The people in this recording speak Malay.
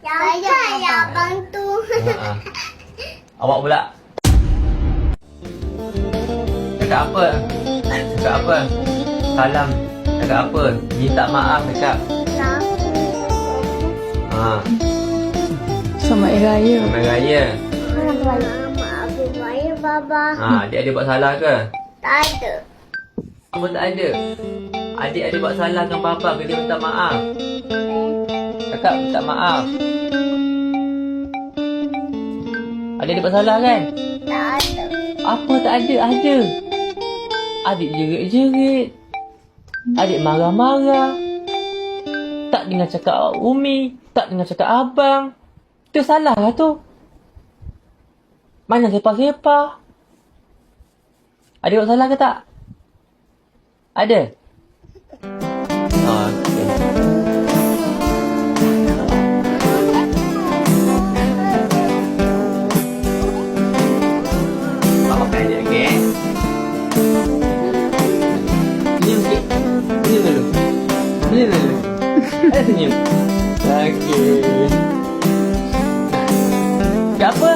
Saya bantu. Awak pula. Cakap apa? Cakap apa? Salam. Cakap apa? Minta maaf cakap. Selamat Hari Raya. Selamat Hari Raya. Maaf saya Baba. Adik ada buat salah ke? Tak ada. Apa tak ada? Adik ada buat salah dengan bapa ke dia minta maaf? Cakap minta maaf. Adik ada buat salah kan? Tak ada. Apa tak ada? Ada. Adik jerit-jerit. Adik marah-marah. Tak dengar cakap Umi. Tak dengar cakap abang. Itu salah lah tu. Mana sepah-sepah? Adik buat salah ke tak? Ada? Okey. Mak makan adik, okey? Senyum sikit. Senyum dulu. Senyum dulu. Ada senyum. Okey. Cakap apa?